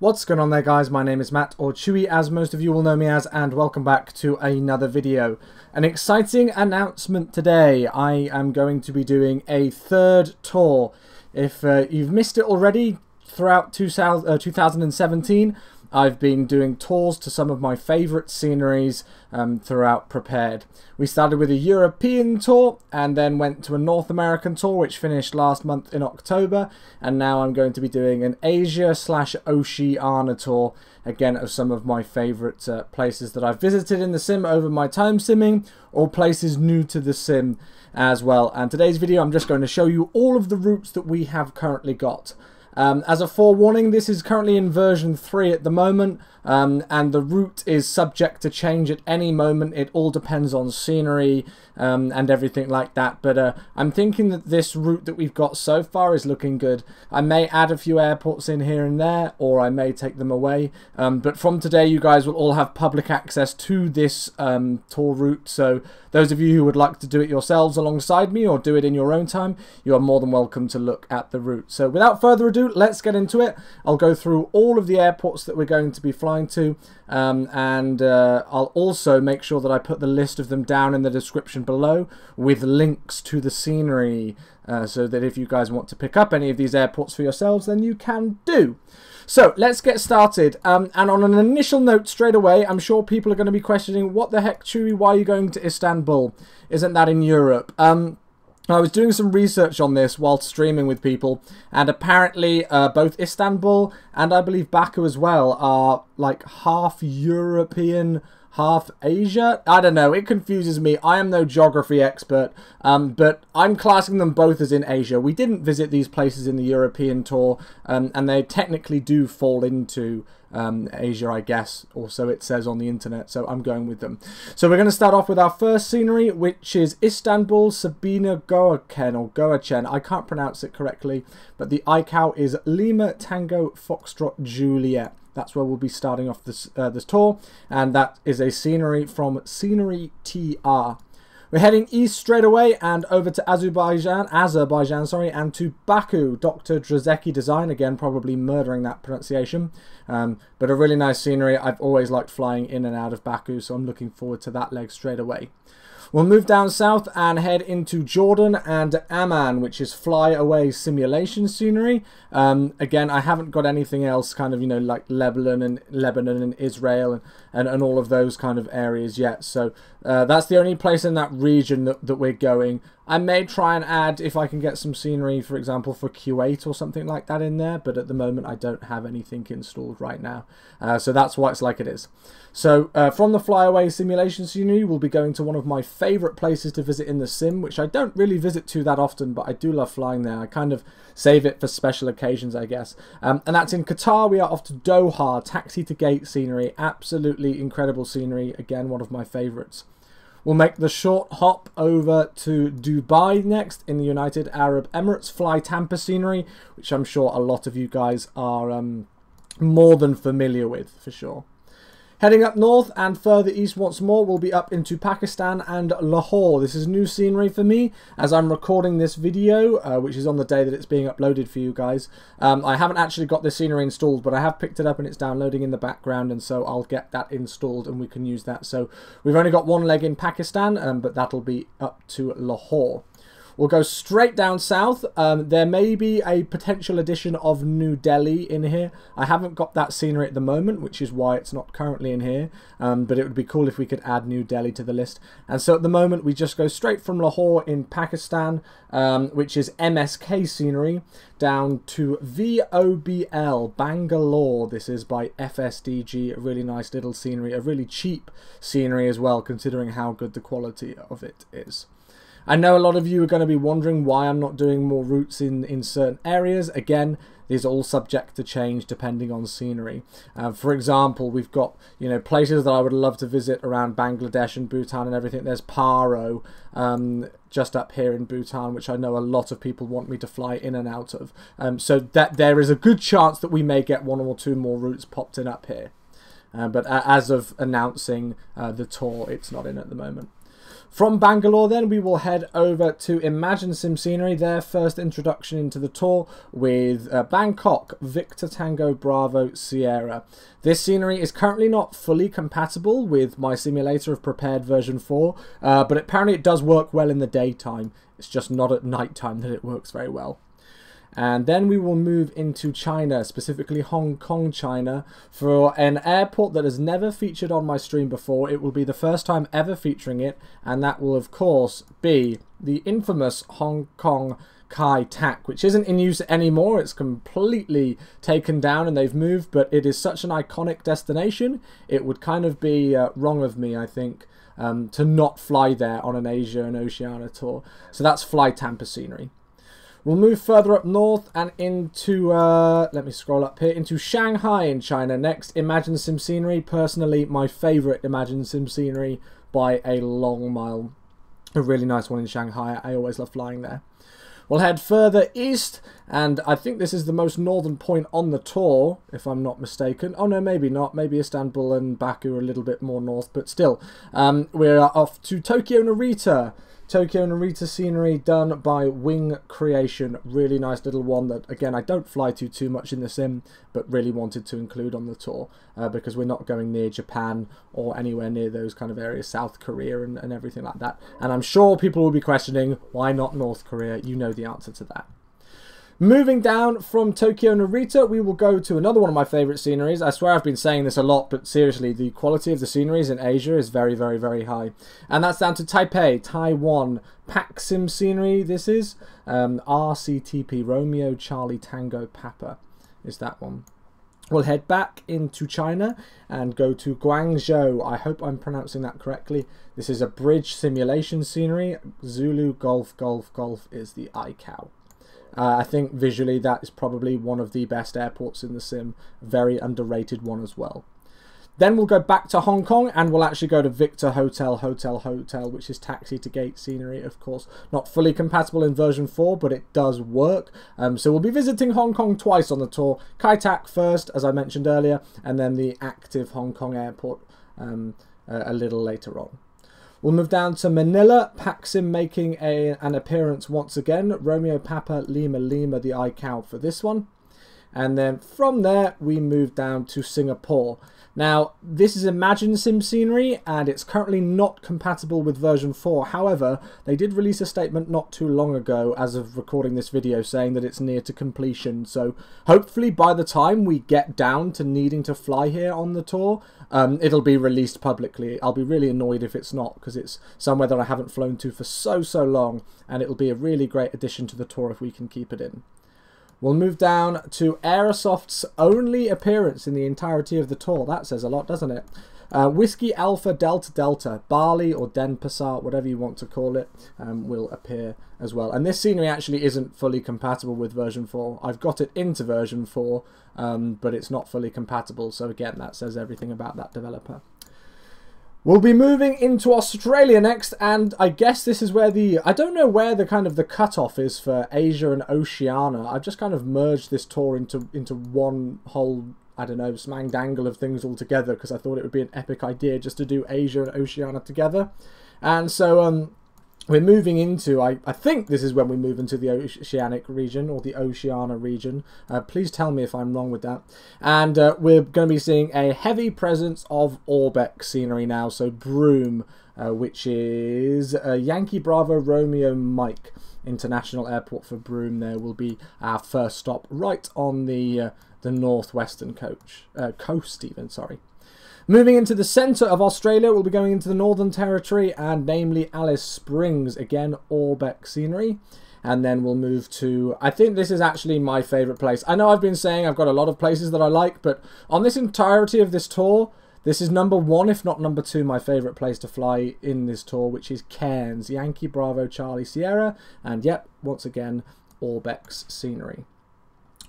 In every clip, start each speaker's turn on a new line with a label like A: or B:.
A: What's going on there, guys? My name is Matt, or Chewy as most of you will know me as, and welcome back to another video. An exciting announcement today. I am going to be doing a third tour. If you've missed it already, throughout 2017, I've been doing tours to some of my favourite sceneries throughout Prepared. We started with a European tour and then went to a North American tour, which finished last month in October, and now I'm going to be doing an Asia/Oceania tour, again, of some of my favourite places that I've visited in the sim over my time simming, or places new to the sim as well. And today's video, I'm just going to show you all of the routes that we have currently got. As a forewarning, this is currently in version 3 at the moment, and the route is subject to change at any moment. It all depends on scenery and everything like that, but I'm thinking that this route that we've got so far is looking good. I may add a few airports in here and there, or I may take them away, but from today you guys will all have public access to this tour route, so those of you who would like to do it yourselves alongside me or do it in your own time, you are more than welcome to look at the route. So without further ado, let's get into it. I'll go through all of the airports that we're going to be flying to, and I'll also make sure that I put the list of them down in the description below with links to the scenery, so that if you guys want to pick up any of these airports for yourselves, then you can do. So let's get started, and on an initial note straight away, I'm sure people are going to be questioning, what the heck, Chewy, why are you going to Istanbul? Isn't that in Europe? I was doing some research on this while streaming with people, and apparently both Istanbul and I believe Baku as well are like half European, half Asia. I don't know, it confuses me. I am no geography expert, but I'm classing them both as in Asia. We didn't visit these places in the European tour, and they technically do fall into Asia, I guess, or so it says on the internet, so I'm going with them. So we're going to start off with our first scenery, which is Istanbul Sabina Gökçen, or Gökçen. I can't pronounce it correctly, but the ICAO is Lima Tango Foxtrot Juliet. That's where we'll be starting off this tour, and that is a scenery from Scenery TR. We're heading east straight away and over to Azerbaijan, and to Baku, Dr. Drzecki Design, again probably murdering that pronunciation, but a really nice scenery. I've always liked flying in and out of Baku, so I'm looking forward to that leg straight away. We'll move down south and head into Jordan and Amman, which is fly away simulation scenery. Again, I haven't got anything else kind of, you know, like Lebanon and Israel and all of those kind of areas yet. So that's the only place in that region that we're going. I may try and add, if I can get some scenery, for example, for Kuwait or something like that in there, but at the moment I don't have anything installed right now. So that's why it's like it is. So from the flyaway simulation scenery, we'll be going to one of my favourite places to visit in the sim, which I don't really visit to that often, but I do love flying there. I kind of save it for special occasions, I guess. And that's in Qatar. We are off to Doha, taxi to gate scenery. Absolutely incredible scenery. Again, one of my favourites. We'll make the short hop over to Dubai next in the United Arab Emirates, fly Tampa scenery, which I'm sure a lot of you guys are more than familiar with, for sure. Heading up north and further east once more, we'll be up into Pakistan and Lahore. This is new scenery for me as I'm recording this video, which is on the day that it's being uploaded for you guys. I haven't actually got this scenery installed, but I have picked it up and it's downloading in the background, and so I'll get that installed and we can use that. So we've only got one leg in Pakistan, but that'll be up to Lahore. We'll go straight down south. There may be a potential addition of New Delhi in here. I haven't got that scenery at the moment, which is why it's not currently in here. But it would be cool if we could add New Delhi to the list. And so at the moment, we just go straight from Lahore in Pakistan, which is MSK scenery, down to VOBL, Bangalore. This is by FSDG, a really nice little scenery, a really cheap scenery as well, considering how good the quality of it is. I know a lot of you are going to be wondering why I'm not doing more routes in certain areas. Again, these are all subject to change depending on scenery. For example, we've got, you know, places that I would love to visit around Bangladesh and Bhutan and everything. There's Paro, just up here in Bhutan, which I know a lot of people want me to fly in and out of. So that there is a good chance that we may get one or two more routes popped in up here. But as of announcing the tour, it's not in at the moment. From Bangalore then we will head over to Imagine Sim Scenery, their first introduction into the tour with Bangkok, Victor Tango Bravo Sierra. This scenery is currently not fully compatible with my simulator of Prepared version 4, but apparently it does work well in the daytime. It's just not at night time that it works very well. And then we will move into China, specifically Hong Kong, China, for an airport that has never featured on my stream before. It will be the first time ever featuring it, and that will of course be the infamous Hong Kong Kai Tak, which isn't in use anymore. It's completely taken down and they've moved, but it is such an iconic destination, it would kind of be wrong of me, I think, to not fly there on an Asia and Oceania tour. So that's Fly Tampa scenery. We'll move further up north and into, let me scroll up here, into Shanghai in China next. Imagine Sim Scenery, personally my favourite Imagine Sim Scenery by a long mile. A really nice one in Shanghai, I always love flying there. We'll head further east, and I think this is the most northern point on the tour, if I'm not mistaken. Oh no, maybe not. Maybe Istanbul and Baku are a little bit more north, but still. We're off to Tokyo Narita. Tokyo Narita scenery done by Wing Creation. Really nice little one that, again, I don't fly to too much in the sim, but really wanted to include on the tour because we're not going near Japan or anywhere near those kind of areas, South Korea and everything like that. And I'm sure people will be questioning, why not North Korea? You know the answer to that. Moving down from Tokyo Narita, we will go to another one of my favourite sceneries. I swear I've been saying this a lot, but seriously, the quality of the sceneries in Asia is very, very, very high. And that's down to Taipei, Taiwan. Pac Sim scenery, this is. RCTP, Romeo Charlie Tango Papa, is that one. We'll head back into China and go to Guangzhou. I hope I'm pronouncing that correctly. This is a bridge simulation scenery. Zulu Golf Golf Golf is the iCow. I think visually that is probably one of the best airports in the sim. Very underrated one as well. Then we'll go back to Hong Kong and we'll actually go to Victor Hotel, which is taxi to gate scenery, of course. Not fully compatible in version 4, but it does work. So we'll be visiting Hong Kong twice on the tour. Kai Tak first, as I mentioned earlier, and then the active Hong Kong airport a little later on. We'll move down to Manila, Paxim making an appearance once again. Romeo Papa Lima Lima, the iCow for this one. And then from there, we move down to Singapore. Now, this is Imagine Sim scenery, and it's currently not compatible with version 4. However, they did release a statement not too long ago, as of recording this video, saying that it's near to completion. So, hopefully by the time we get down to needing to fly here on the tour, it'll be released publicly. I'll be really annoyed if it's not, because it's somewhere that I haven't flown to for so long, and it'll be a really great addition to the tour if we can keep it in. We'll move down to Aerosoft's only appearance in the entirety of the tour. That says a lot, doesn't it? Whiskey Alpha Delta Delta, Bali or Denpasar, whatever you want to call it, will appear as well. And this scenery actually isn't fully compatible with version 4. I've got it into version 4, but it's not fully compatible. So again, that says everything about that developer. We'll be moving into Australia next, and I guess this is where I don't know where the kind of the cutoff is for Asia and Oceania. I've just kind of merged this tour into one whole, I don't know, smang dangle of things all together, because I thought it would be an epic idea just to do Asia and Oceania together. And so we're moving into, I think this is when we move into the Oceanic region, or the Oceania region. Please tell me if I'm wrong with that. And we're going to be seeing a heavy presence of Orbeck scenery now. So Broome, which is Yankee Bravo Romeo Mike International Airport for Broome. There will be our first stop right on the northwestern coast even, sorry. Moving into the centre of Australia, we'll be going into the Northern Territory, and namely Alice Springs, again, Orbeck scenery. And then we'll move to, I think this is actually my favourite place. I know I've been saying I've got a lot of places that I like, but on this entirety of this tour, this is number 1, if not number 2, my favourite place to fly in this tour, which is Cairns, Yankee Bravo Charlie Sierra, and yep, once again, Orbeck's scenery.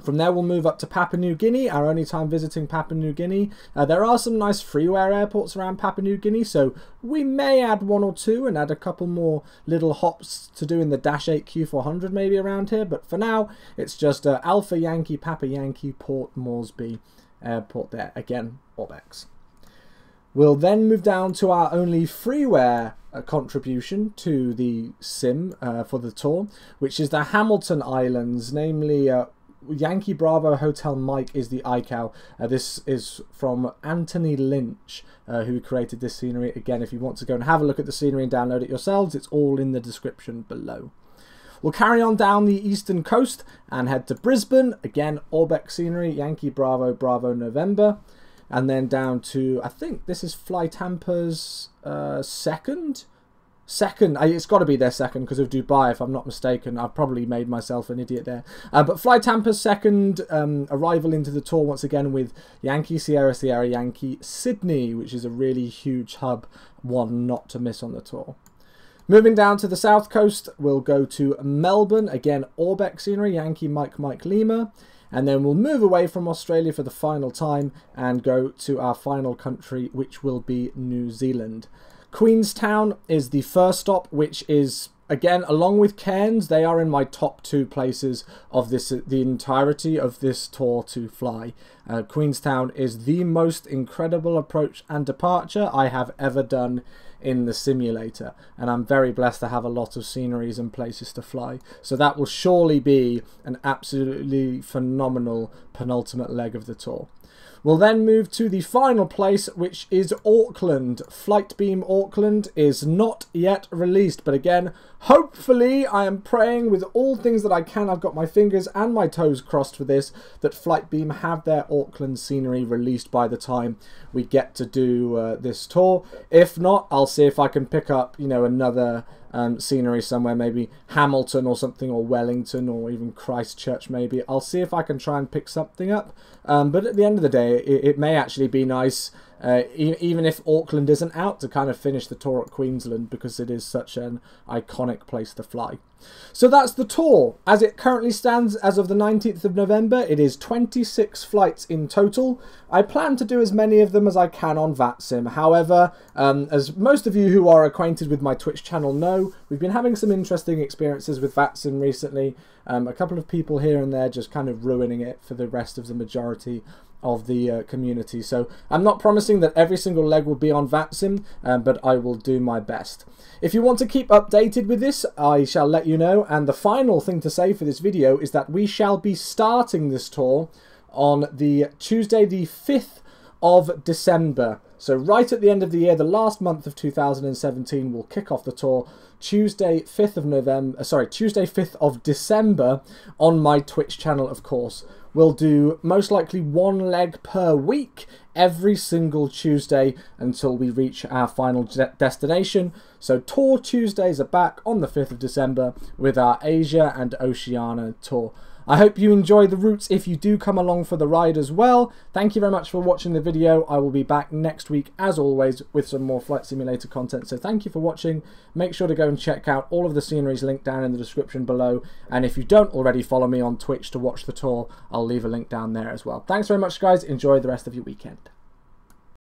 A: From there, we'll move up to Papua New Guinea, our only time visiting Papua New Guinea. There are some nice freeware airports around Papua New Guinea, so we may add 1 or 2 and add a couple more little hops to do in the Dash 8 Q400 maybe around here. But for now, it's just Alpha Yankee, Papa Yankee, Port Moresby Airport there. Again, Orbeck's. We'll then move down to our only freeware contribution to the sim for the tour, which is the Hamilton Islands, namely Yankee Bravo Hotel Mike is the iCal. This is from Anthony Lynch, who created this scenery. Again, if you want to go and have a look at the scenery and download it yourselves, it's all in the description below. We'll carry on down the eastern coast and head to Brisbane. Again, Orbeck scenery, Yankee Bravo Bravo November. And then down to, I think this is FlightBeam's second. It's got to be their second because of Dubai, if I'm not mistaken. I've probably made myself an idiot there. But FlightBeam's second arrival into the tour once again with Yankee Sierra Sierra Yankee Sydney, which is a really huge hub, one not to miss on the tour. Moving down to the south coast, we'll go to Melbourne. Again, Orbeck scenery, Yankee Mike Mike Lima. And then we'll move away from Australia for the final time and go to our final country, which will be New Zealand. Queenstown is the first stop, which is, again, along with Cairns, they are in my top 2 places of the entirety of this tour to fly. Queenstown is the most incredible approach and departure I have ever done in the simulator, and I'm very blessed to have a lot of sceneries and places to fly. So that will surely be an absolutely phenomenal penultimate leg of the tour. We'll then move to the final place, which is Auckland. FlightBeam Auckland is not yet released, but again, hopefully, I am praying with all things that I can, I've got my fingers and my toes crossed for this, that FlightBeam have their Auckland scenery released by the time we get to do this tour. If not, I'll see if I can pick up, you know, another scenery somewhere, maybe Hamilton or something, or Wellington, or even Christchurch maybe. I'll see if I can try and pick something up, but at the end of the day, it may actually be nice, even if Auckland isn't out, to kind of finish the tour at Queensland, because it is such an iconic place to fly. So that's the tour. As it currently stands, as of the 19th of November, it is 26 flights in total. I plan to do as many of them as I can on VATSIM. However, as most of you who are acquainted with my Twitch channel know, we've been having some interesting experiences with VATSIM recently. A couple of people here and there just kind of ruining it for the rest of the majority of the community. So I'm not promising that every single leg will be on VATSIM, but I will do my best. If you want to keep updated with this, I shall let you know. And the final thing to say for this video is that we shall be starting this tour on the Tuesday the 5th of December. So right at the end of the year, the last month of 2017, we'll kick off the tour Tuesday 5th of December on my Twitch channel, of course. We'll do most likely 1 leg per week every single Tuesday until we reach our final destination. So Tour Tuesdays are back on the 5th of December with our Asia and Oceania tour. I hope you enjoy the routes if you do come along for the ride as well. Thank you very much for watching the video. I will be back next week, as always, with some more Flight Simulator content. So thank you for watching. Make sure to go and check out all of the sceneries linked down in the description below. And if you don't already follow me on Twitch to watch the tour, I'll leave a link down there as well. Thanks very much, guys. Enjoy the rest of your weekend.